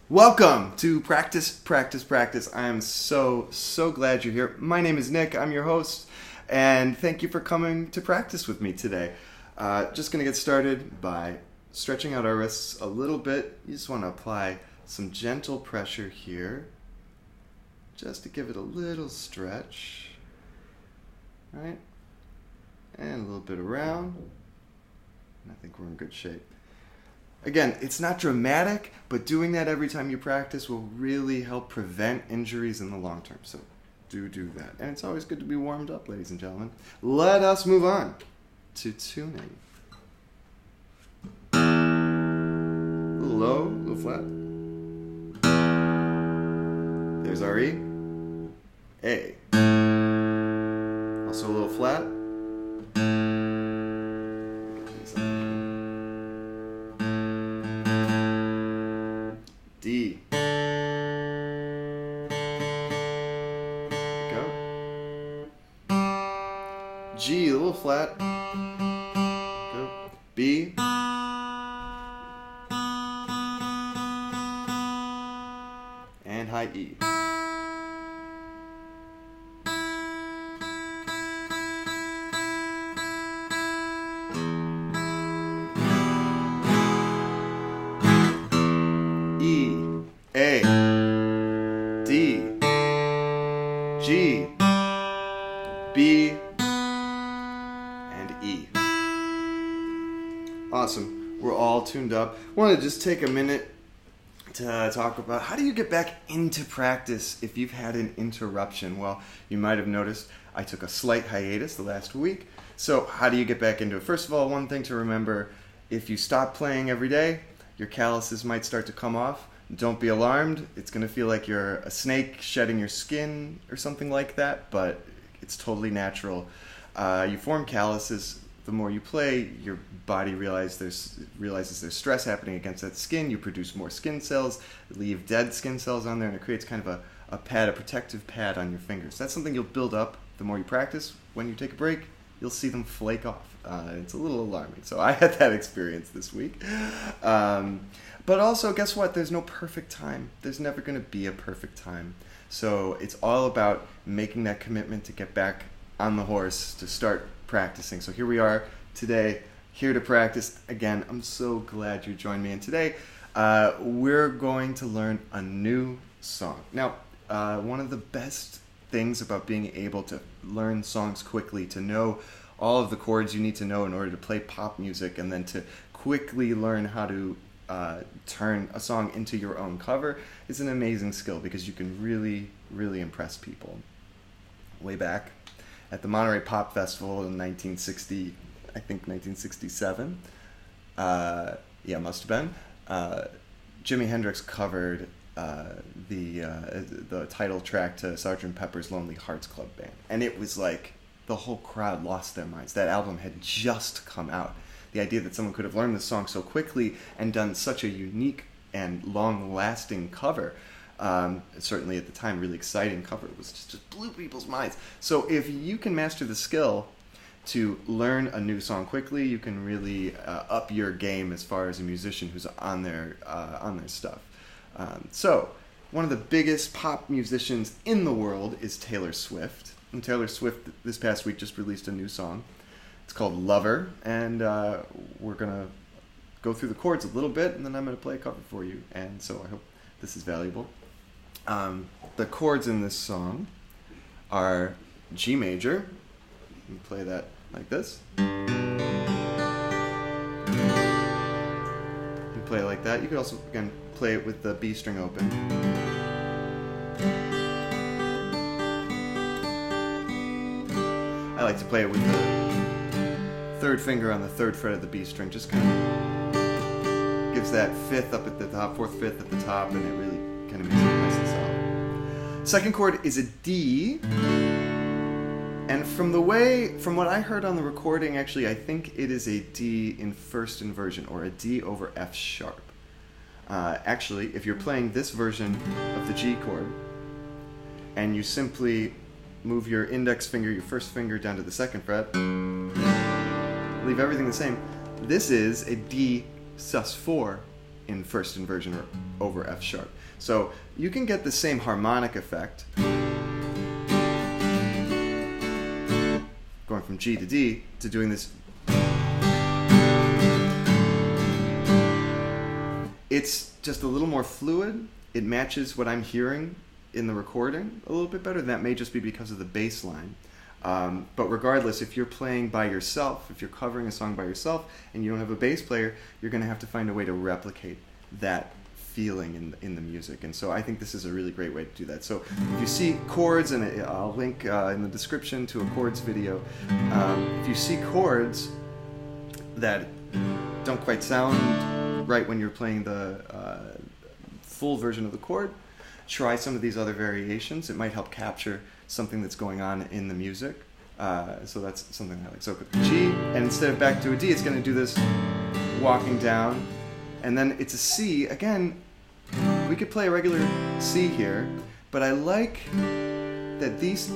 Welcome to Practice, Practice, Practice. I am so glad you're here. My name is Nick. I'm your host, and thank you for coming to practice with me today. Just going to get started by stretching out our wrists a little bit. You just want to apply some gentle pressure here, just to give it a little stretch, right? And a little bit around, and I think we're in good shape. Again, it's not dramatic, but doing that every time you practice will really help prevent injuries in the long term. So do that. And it's always good to be warmed up, ladies and gentlemen. Let us move on to tuning. A little low, a little flat. There's our E. A. Also a little flat. D. Go. G, a little flat. Go. B. And high E. A, D, G, B, and E. Awesome. We're all tuned up. I want to just take a minute to talk about how do you get back into practice if you've had an interruption. Well, you might have noticed I took a slight hiatus the last week. So how do you get back into it? First of all, one thing to remember, if you stop playing every day, your calluses might start to come off. Don't be alarmed. It's going to feel like you're a snake shedding your skin or something like that, but it's totally natural. You form calluses. The more you play, your body realizes there's stress happening against that skin. You produce more skin cells, leave dead skin cells on there, and it creates kind of a protective pad on your fingers. That's something you'll build up the more you practice. When you take a break, you'll see them flake off. It's a little alarming. So I had that experience this week. But also, guess what? There's no perfect time. There's never going to be a perfect time. So it's all about making that commitment to get back on the horse, to start practicing. So here we are today, here to practice. Again, I'm so glad you joined me. And today, we're going to learn a new song. Now, one of the best things about being able to learn songs quickly, to know all of the chords you need to know in order to play pop music, and then to quickly learn how to turn a song into your own cover is an amazing skill, because you can really impress people. Way back at the Monterey Pop Festival in 1967, must have been, Jimi Hendrix covered the title track to Sgt. Pepper's Lonely Hearts Club Band, and it was like the whole crowd lost their minds. That album had just come out. The idea that someone could have learned this song so quickly and done such a unique and long-lasting cover, certainly at the time, really exciting cover, it was just blew people's minds. So if you can master the skill to learn a new song quickly, you can really up your game as far as a musician who's on their stuff. So one of the biggest pop musicians in the world is Taylor Swift. And Taylor Swift this past week just released a new song. It's called Lover, and we're going to go through the chords a little bit, and then I'm going to play a cover for you, and so I hope this is valuable. The chords in this song are G major. You play that like this. You play it like that. You could also, again, play it with the B string open. I like to play it with the third finger on the third fret of the B string. Just kind of gives that fifth up at the top, fourth, fifth at the top, and it really kind of makes it nice and solid. Second chord is a D, and from what I heard on the recording, actually, I think it is a D in first inversion, or a D over F sharp. Actually, if you're playing this version of the G chord, and you simply move your index finger, your first finger, down to the second fret, leave everything the same. This is a D sus4 in first inversion or over F sharp. So you can get the same harmonic effect going from G to D to doing this. It's just a little more fluid. It matches what I'm hearing in the recording a little bit better. That may just be because of the bass line. But regardless, if you're playing by yourself, if you're covering a song by yourself and you don't have a bass player, you're going to have to find a way to replicate that feeling in the music. And so I think this is a really great way to do that. So if you see chords, and I'll link in the description to a chords video, if you see chords that don't quite sound right when you're playing the full version of the chord, try some of these other variations. It might help capture something that's going on in the music. So that's something I like. So G, and instead of back to a D, it's going to do this walking down, and then it's a C. Again, we could play a regular C here, but I like that these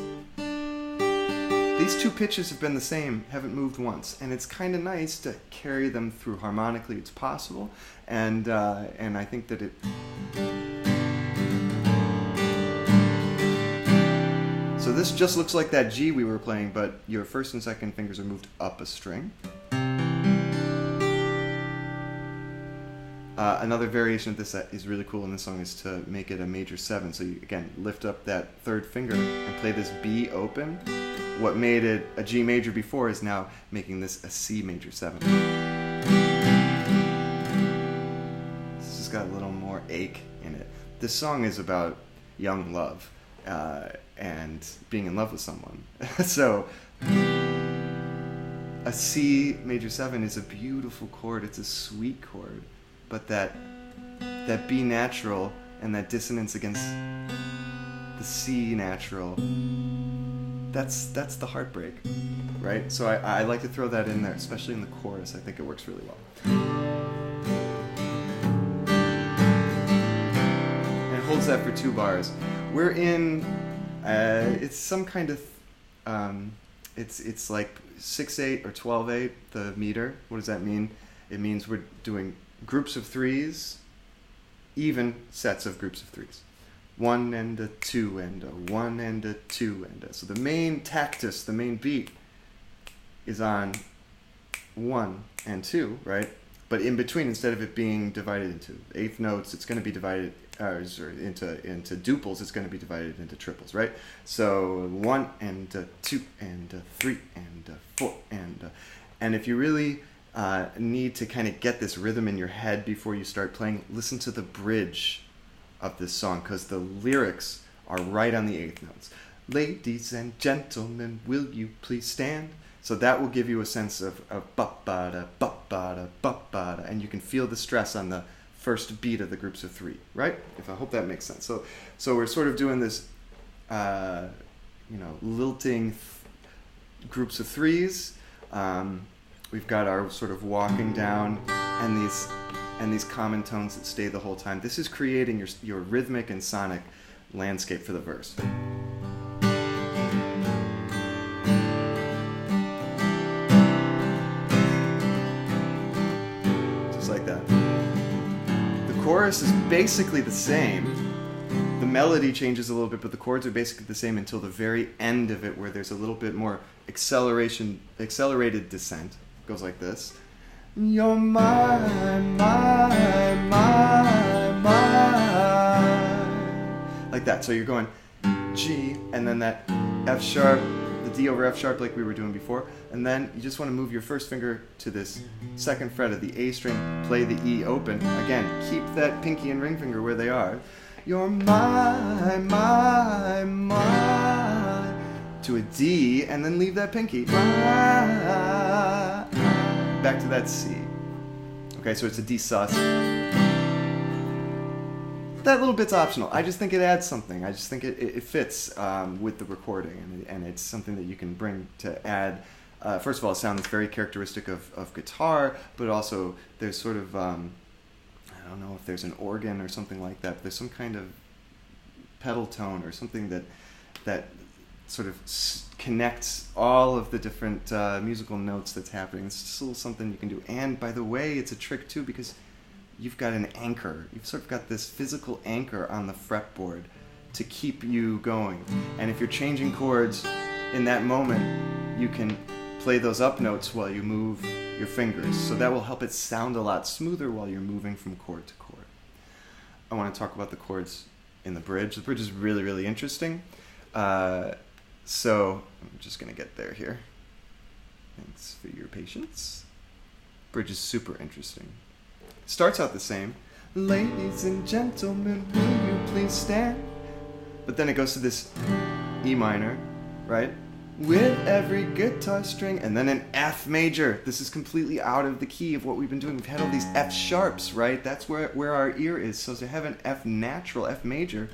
two pitches have been the same, haven't moved once, and it's kind of nice to carry them through harmonically. It's possible, and I think that it. So this just looks like that G we were playing, but your first and second fingers are moved up a string. Another variation of this that is really cool in this song is to make it a major 7. So you, again, lift up that third finger and play this B open. What made it a G major before is now making this a C major 7. This has got a little more ache in it. This song is about young love. And being in love with someone. So a C major 7 is a beautiful chord. It's a sweet chord, but that B natural and that dissonance against the C natural, that's the heartbreak, right? So I like to throw that in there, especially in the chorus. I think it works really well. And it holds that for 2 bars. We're in. It's some kind of, it's like 6/8 or 12/8, the meter. What does that mean? It means we're doing groups of 3s, even sets of groups of 3s. 1 and a 2 and a 1 and a 2 and a. So the main tactus, the main beat, is on 1 and 2, right? But in between, instead of it being divided into eighth notes, it's going to be divided into duples. It's going to be divided into triples, right? So 1 and 2 and 3 and 4 and if you really need to kind of get this rhythm in your head before you start playing, listen to the bridge of this song, because the lyrics are right on the eighth notes. Ladies and gentlemen, will you please stand? So that will give you a sense of ba-ba-da, ba-ba-da, ba-ba-da, and you can feel the stress on the first beat of the groups of 3, right? I hope that makes sense. So we're sort of doing this, lilting groups of 3s. We've got our sort of walking down and these common tones that stay the whole time. This is creating your rhythmic and sonic landscape for the verse. Like that. The chorus is basically the same. The melody changes a little bit, but the chords are basically the same until the very end of it, where there's a little bit more accelerated descent. It goes like this. You're mine, mine, mine, mine. Like that. So you're going G, and then that F sharp, the D over F sharp like we were doing before, and then you just want to move your first finger to this second fret of the A string, play the E open. Again, keep that pinky and ring finger where they are. You're mine, mine, mine. To a D, and then leave that pinky. Back to that C. Okay, so it's a Dsus. That little bit's optional. I just think it adds something. I just think it fits with the recording, and it's something that you can bring to add. First of all, a sound that's very characteristic of guitar, but also there's sort of, I don't know if there's an organ or something like that, but there's some kind of pedal tone or something that sort of connects all of the different musical notes that's happening. It's just a little something you can do. And by the way, it's a trick too, because you've got an anchor. You've sort of got this physical anchor on the fretboard to keep you going. And if you're changing chords in that moment, you can play those up notes while you move your fingers. So that will help it sound a lot smoother while you're moving from chord to chord. I want to talk about the chords in the bridge. The bridge is really, really interesting. So I'm just going to get there here. Thanks for your patience. Bridge is super interesting. Starts out the same. Ladies and gentlemen, will you please stand? But then it goes to this E minor, right? With every guitar string, and then an F major. This is completely out of the key of what we've been doing. We've had all these F sharps, right? That's where our ear is. So to have an F natural, F major,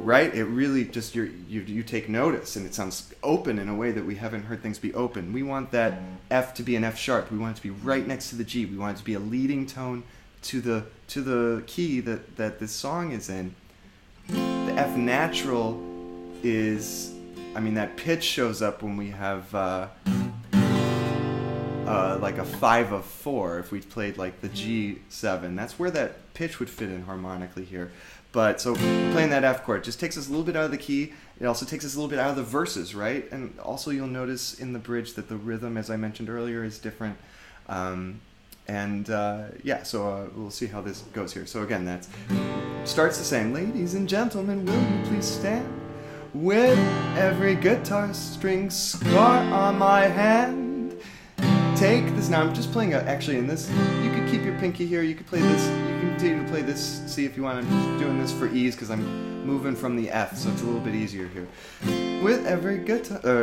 right? It really just, you take notice, and it sounds open in a way that we haven't heard things be open. We want that F to be an F sharp. We want it to be right next to the G. We want it to be a leading tone to the key that this song is in. The F natural is, that pitch shows up when we have like a 5 of 4. If we played like the G7, that's where that pitch would fit in harmonically here. But so playing that F chord, it just takes us a little bit out of the key. It also takes us a little bit out of the verses, right? And also you'll notice in the bridge that the rhythm, as I mentioned earlier, is different. So we'll see how this goes here. So again, that starts the same. Ladies and gentlemen, will you please stand? With every guitar string scar on my hand. Take this. Now I'm just playing actually in this. You could keep your pinky here. You could play this. You can continue to play this. See if you want. I'm just doing this for ease because I'm moving from the F, so it's a little bit easier here. With every guitar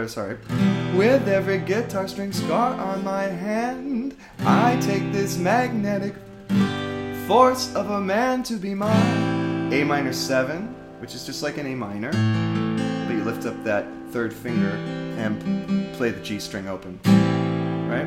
string scar on my hand, I take this magnetic force of a man to be mine. A minor 7, which is just like an A minor, but you lift up that third finger and play the G string open, right?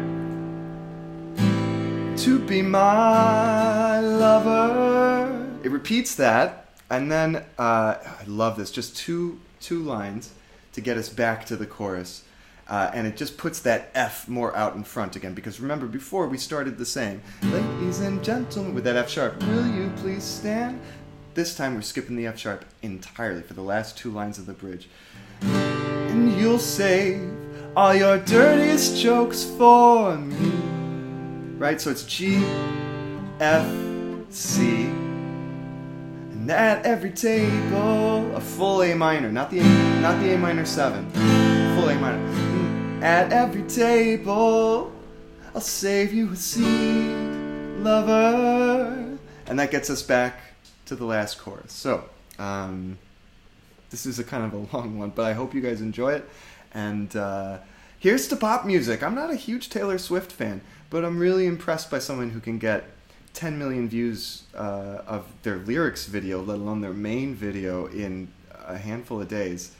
To be my lover. It repeats that, and then I love this. Just two lines to get us back to the chorus, and it just puts that F more out in front again. Because remember, before we started the same. Ladies and gentlemen, with that F sharp. Will you please stand? This time we're skipping the F sharp entirely for the last 2 lines of the bridge. And you'll save all your dirtiest jokes for me. Right? So it's G, F, C. And at every table, a full A minor, not the A minor 7, full A minor. At every table, I'll save you a seat, lover. And that gets us back to the last chorus. So, this is a kind of a long one, but I hope you guys enjoy it. And here's to pop music. I'm not a huge Taylor Swift fan, but I'm really impressed by someone who can get 10 million views of their lyrics video, let alone their main video, in a handful of days.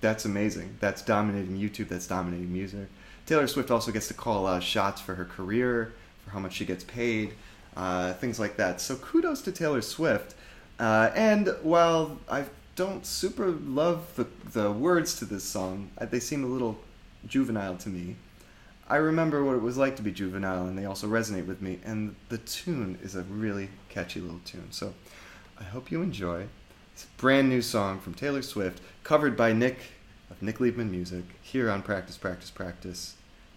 That's amazing. That's dominating YouTube. That's dominating music. Taylor Swift also gets to call a lot of shots for her career, for how much she gets paid, things like that. So kudos to Taylor Swift. And while I don't super love the words to this song, they seem a little juvenile to me. I remember what it was like to be juvenile, and they also resonate with me. And the tune is a really catchy little tune. So I hope you enjoy. It's a brand new song from Taylor Swift, covered by Nick of Nick Liebman Music, here on Practice, Practice, Practice.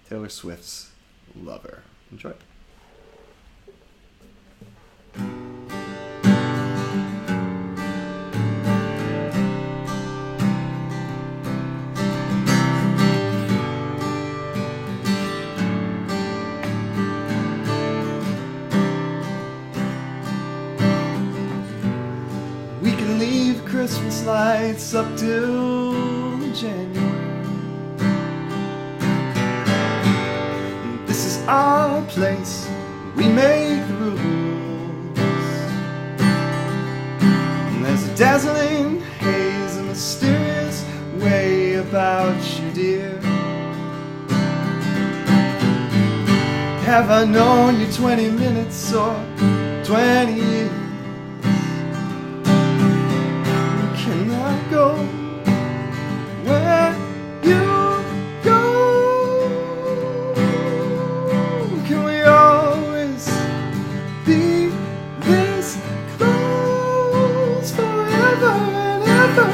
Taylor Swift's Lover. Enjoy. Christmas lights up till January. This is our place, we make the rules. And there's a dazzling haze, a mysterious way about you, dear. Have I known you 20 minutes or 20 years? Can I go where you go? Can we this close forever and ever.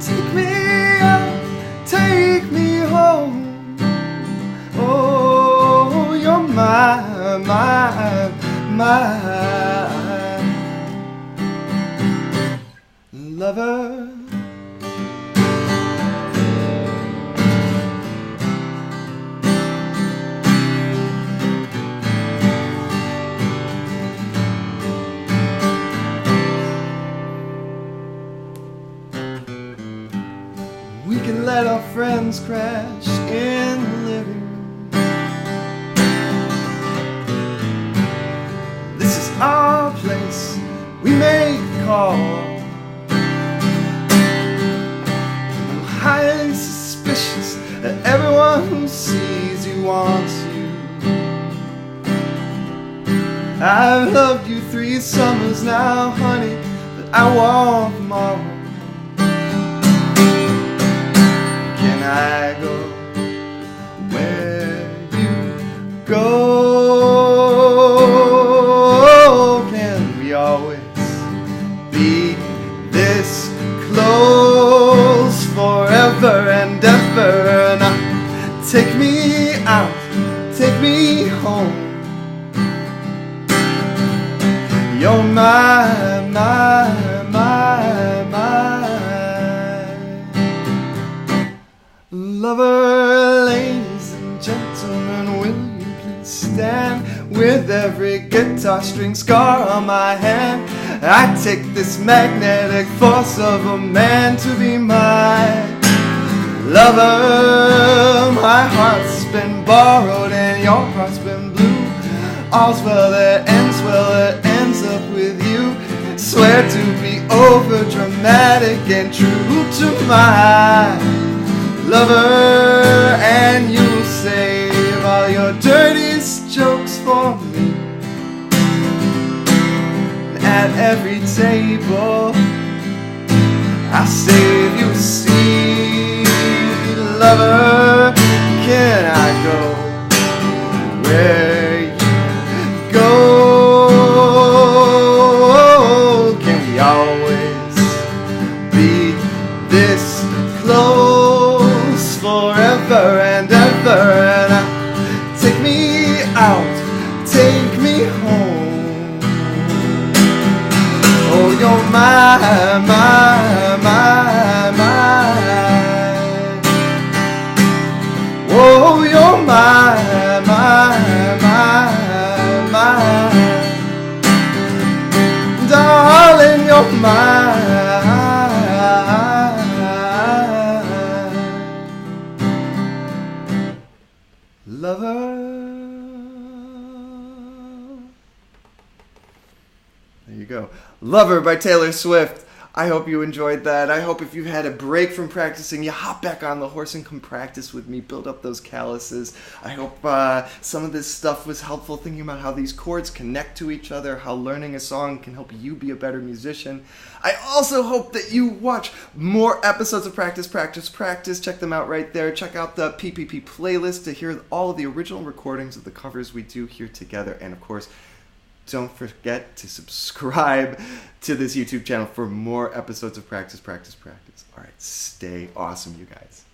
Take me out, take me home. Oh, you're my lover. We can let our friends crash in the living room. This is our place, we make a call. I'm highly suspicious that everyone who sees you wants you. I've loved you 3 summers now, honey, but I want them all. I go where you go. Can we always be this close forever and ever? Now take me out, take me home. You're my lover. Ladies and gentlemen, will you please stand? With every guitar string scar on my hand, I take this magnetic force of a man to be my lover. My heart's been borrowed and your heart's been blue. All's well that ends up with you. Swear to be over dramatic and true to my lover, and you'll save all your dirtiest jokes for me. At every table I'll save you a seat. Lover, can I go where you go? Can we always be this close forever and ever? And take me out, take me home. Oh, you're my oh, you're my darling, you're my lover. There you go. Lover by Taylor Swift. I hope you enjoyed that. I hope if you've had a break from practicing, you hop back on the horse and come practice with me, build up those calluses. I hope some of this stuff was helpful, thinking about how these chords connect to each other, how learning a song can help you be a better musician. I also hope that you watch more episodes of Practice. Check them out right there. Check out the PPP playlist to hear all of the original recordings of the covers we do here together. And of course, don't forget to subscribe to this YouTube channel for more episodes of Practice. All right, stay awesome, you guys.